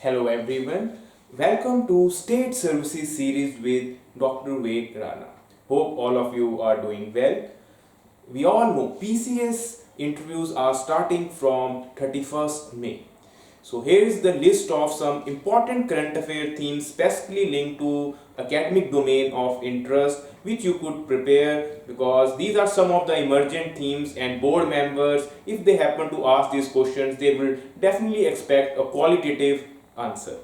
Hello everyone. Welcome to State Services series with Dr. Ved Rana. Hope all of you are doing well. We all know PCS interviews are starting from 31st May. So here is the list of some important current affair themes specifically linked to academic domain of interest which you could prepare, because these are some of the emergent themes and board members, if they happen to ask these questions, they will definitely expect a qualitative answer.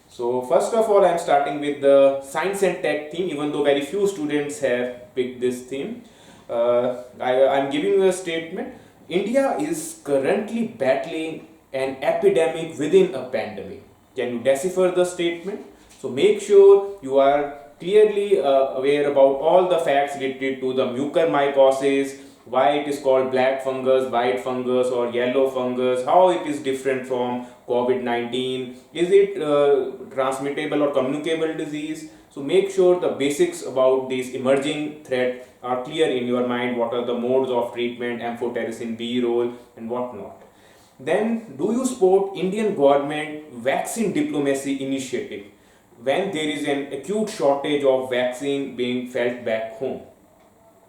So first of all, I am starting with the science and tech theme, even though very few students have picked this theme. I am giving you a statement. India is currently battling an epidemic within a pandemic. Can you decipher the statement? So make sure you are clearly aware about all the facts related to the mucormycosis, why it is called black fungus, white fungus or yellow fungus, how it is different from COVID-19, is it transmittable or communicable disease. So make sure the basics about this emerging threat are clear in your mind. What are the modes of treatment, amphotericin B role and whatnot. Then, do you support Indian government vaccine diplomacy initiative when there is an acute shortage of vaccine being felt back home?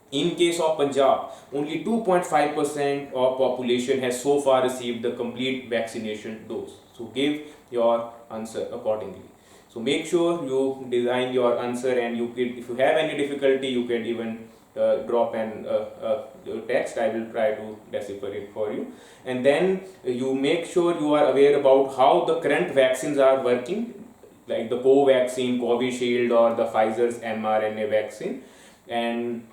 In case of Punjab, only 2.5% of population has so far received the complete vaccination dose. So give your answer accordingly. So make sure you design your answer, and you could, if you have any difficulty, you can even drop an text. I will try to decipher it for you. And then you make sure you are aware about how the current vaccines are working, like the Covaxin, Covishield or the Pfizer's mRNA vaccine. And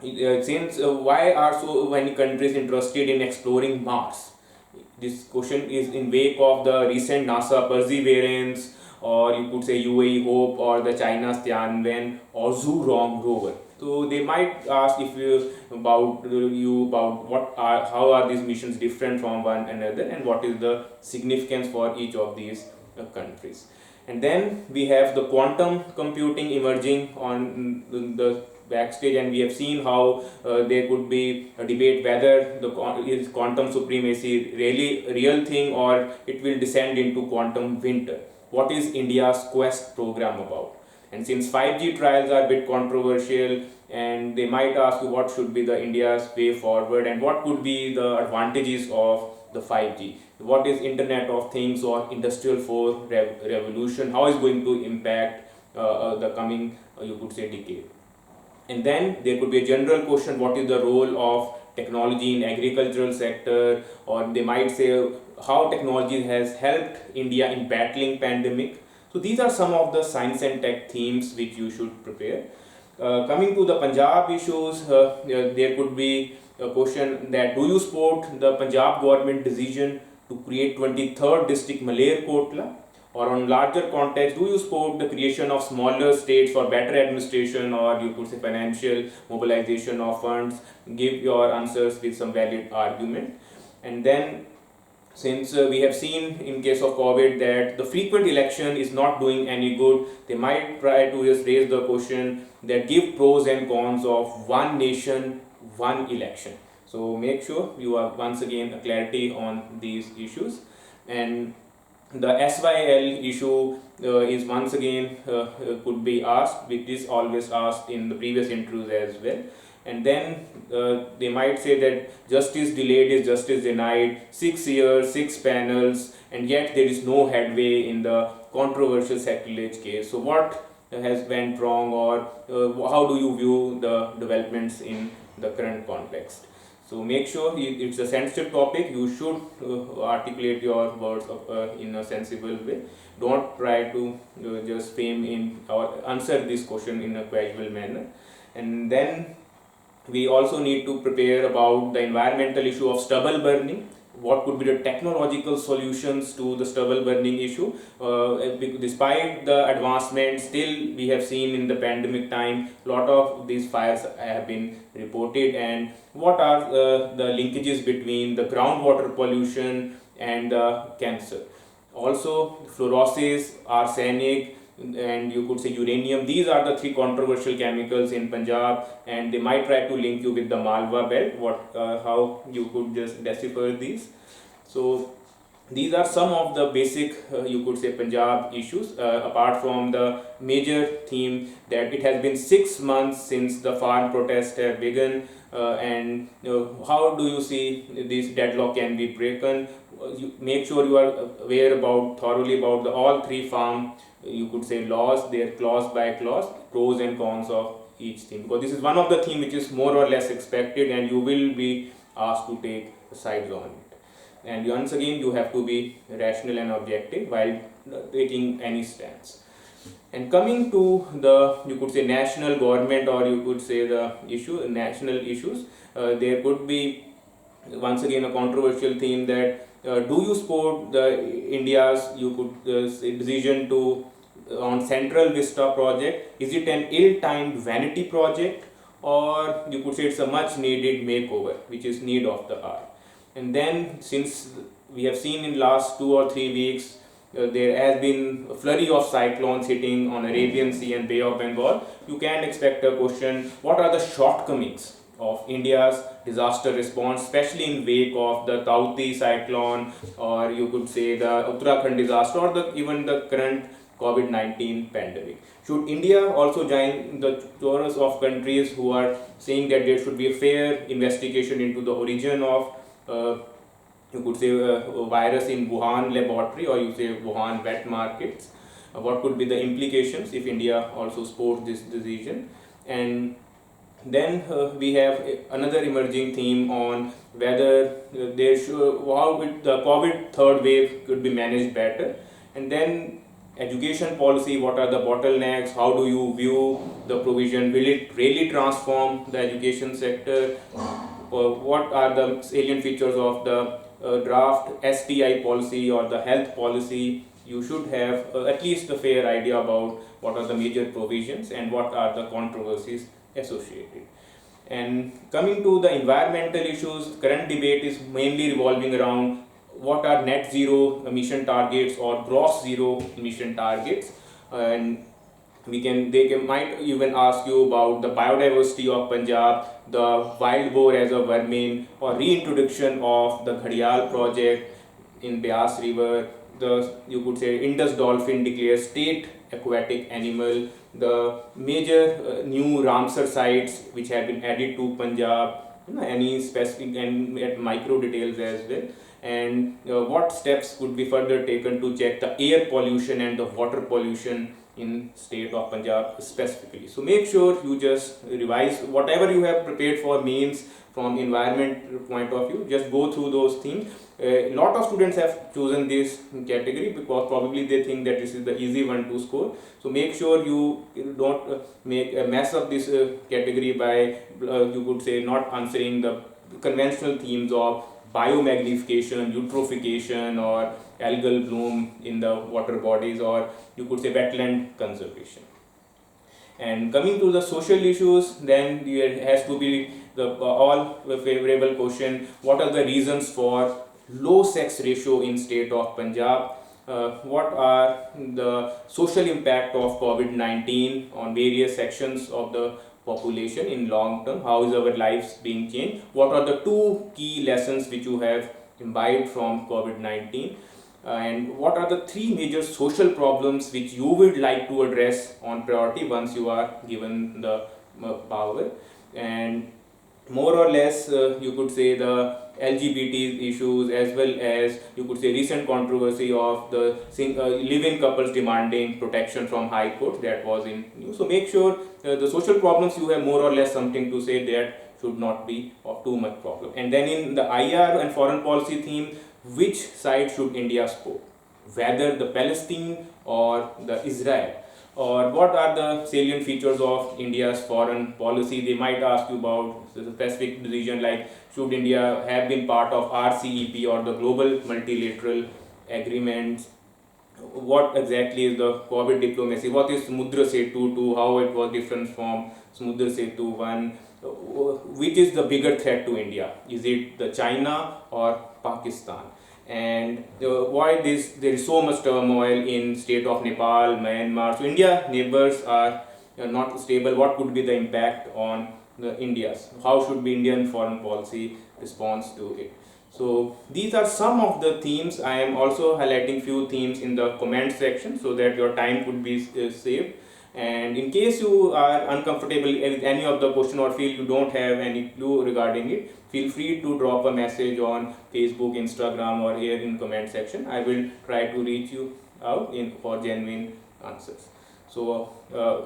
since why are so many countries interested in exploring Mars? This question is in wake of the recent NASA Perseverance, or you could say UAE Hope, or the China's Tianwen or Zhurong rover. So they might ask if you about what are, how are these missions different from one another, and what is the significance for each of these countries. And then we have the quantum computing emerging on the backstage, and we have seen how there could be a debate whether is quantum supremacy really a real thing, or it will descend into quantum winter. What is India's Quest program about? And since 5G trials are a bit controversial, and they might ask you what should be the India's way forward, and what could be the advantages of the 5G. What is Internet of Things or Industrial 4 revolution? How is going to impact the coming, you could say, decade? And then there could be a general question: what is the role of technology in agricultural sector? Or they might say how technology has helped India in battling pandemic. So these are some of the science and tech themes which you should prepare. Coming to the Punjab issues, there could be a question that do you support the Punjab government decision to create 23rd district Malerkotla? Or on larger context, do you support the creation of smaller states for better administration, or you could say financial mobilization of funds? Give your answers with some valid argument. And then, since we have seen in case of COVID that the frequent election is not doing any good, they might try to just raise the question that give pros and cons of one nation, one election. So make sure you have once again a clarity on these issues. And the SYL issue is once again could be asked, which is always asked in the previous interviews as well. And then they might say that justice delayed is justice denied, 6 years, 6 panels, and yet there is no headway in the controversial sacrilege case. So what has went wrong, or how do you view the developments in the current context? So make sure it's a sensitive topic. You should articulate your words in a sensible way. Don't try to just frame in or answer this question in a casual manner. And then we also need to prepare about the environmental issue of stubble burning. What could be the technological solutions to the stubble burning issue? Despite the advancement, still we have seen in the pandemic time, a lot of these fires have been reported. And what are the linkages between the groundwater pollution and cancer? Also, fluorosis, arsenic, and you could say uranium. These are the three controversial chemicals in Punjab, and they might try to link you with the Malwa belt. How you could just decipher these. So these are some of the basic, you could say, Punjab issues, apart from the major theme that it has been 6 months since the farm protests have begun, and how do you see this deadlock can be broken. You make sure you are aware about thoroughly about the all three farm, you could say, laws, their clause by clause, pros and cons of each thing, because this is one of the theme which is more or less expected and you will be asked to take sides on it. And once again, you have to be rational and objective while taking any stance. And coming to the, you could say, national government, or you could say the national issues, there could be once again a controversial theme that do you support the India's, you could say, decision to on Central Vista project? Is it an ill-timed vanity project, or you could say it's a much needed makeover which is need of the hour? And then, since we have seen in last 2 or 3 weeks, there has been a flurry of cyclones hitting on Arabian Sea and Bay of Bengal, you can expect a question: what are the shortcomings of India's disaster response, especially in wake of the Tauti cyclone, or you could say the Uttarakhand disaster, or even the current COVID-19 pandemic? Should India also join the chorus of countries who are saying that there should be a fair investigation into the origin of, you could say, a virus in Wuhan laboratory, or you say Wuhan wet markets? What could be the implications if India also supports this decision? And then we have another emerging theme on whether there should, how the COVID third wave could be managed better. And then education policy, what are the bottlenecks, how do you view the provision, will it really transform the education sector? What are the salient features of the draft STI policy or the health policy? You should have at least a fair idea about what are the major provisions and what are the controversies associated. And coming to the environmental issues, current debate is mainly revolving around what are net zero emission targets or gross zero emission targets. And might even ask you about the biodiversity of Punjab, the wild boar as a vermin, or reintroduction of the Ghadial project in Beas River, the, you could say, Indus dolphin declared state aquatic animal, the major new Ramsar sites which have been added to Punjab, any specific and at micro details as well, and what steps could be further taken to check the air pollution and the water pollution in state of Punjab specifically. So make sure you just revise whatever you have prepared for mains from environment point of view. Just go through those things. A lot of students have chosen this category because probably they think that this is the easy one to score. So make sure you don't make mess up this category by you could say not answering the conventional themes of biomagnification, eutrophication, or algal bloom in the water bodies, or you could say wetland conservation. And coming to the social issues, then there has to be the all favorable question: what are the reasons for low sex ratio in state of Punjab? What are the social impact of COVID-19 on various sections of the population in long term? How is our lives being changed? What are the two key lessons which you have imbibed from COVID-19? And what are the three major social problems which you would like to address on priority once you are given the power? And more or less, you could say the LGBT issues, as well as you could say recent controversy of the live-in couples demanding protection from high court that was in news. So make sure the social problems you have more or less something to say that should not be of too much problem. And then in the IR and foreign policy theme, which side should India support? Whether the Palestine or the Israel? Or what are the salient features of India's foreign policy? They might ask you about the specific decision like should India have been part of RCEP or the global multilateral agreements? What exactly is the COVID diplomacy? What is Samudra Setu 2? How it was different from Samudra Setu 1? Which is the bigger threat to India? Is it the China or Pakistan? And why there is so much turmoil in state of Nepal, Myanmar? So India neighbors are not stable. What could be the impact on the India's? How should be Indian foreign policy response to it? So these are some of the themes. I am also highlighting few themes in the comment section so that your time could be saved. And in case you are uncomfortable with any of the question or feel you don't have any clue regarding it, feel free to drop a message on Facebook, Instagram, or here in comment section. I will try to reach you out in for genuine answers. So,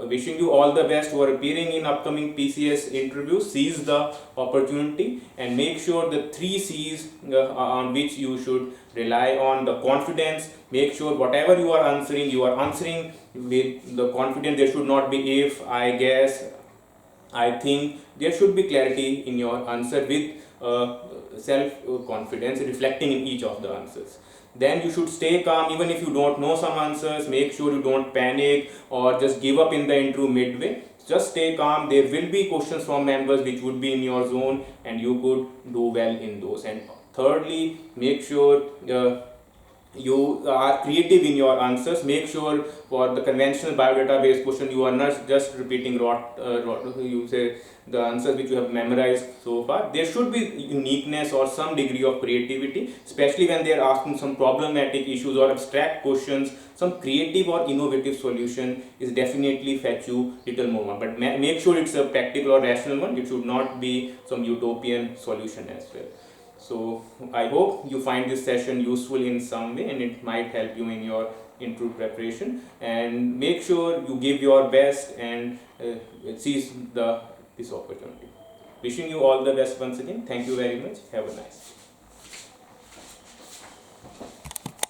wishing you all the best for appearing in upcoming PCS interviews. Seize the opportunity and make sure the three C's on which you should rely on: the confidence. Make sure whatever you are answering with the confidence. There should not be if, I guess, I think. There should be clarity in your answer with self confidence reflecting in each of the answers. Then you should stay calm even if you don't know some answers. Make sure you don't panic or just give up in the intro midway. Just stay calm. There will be questions from members which would be in your zone and you could do well in those. And thirdly, make sure you are creative in your answers. Make sure for the conventional biodata based question you are not just repeating you say the answers which you have memorized so far. There should be uniqueness or some degree of creativity, especially when they are asking some problematic issues or abstract questions. Some creative or innovative solution is definitely fetch you little more, but make sure it's a practical or rational one. It should not be some utopian solution as well. So I hope you find this session useful in some way and it might help you in your interview preparation. And make sure you give your best and seize this opportunity. Wishing you all the best once again. Thank you very much. Have a nice day.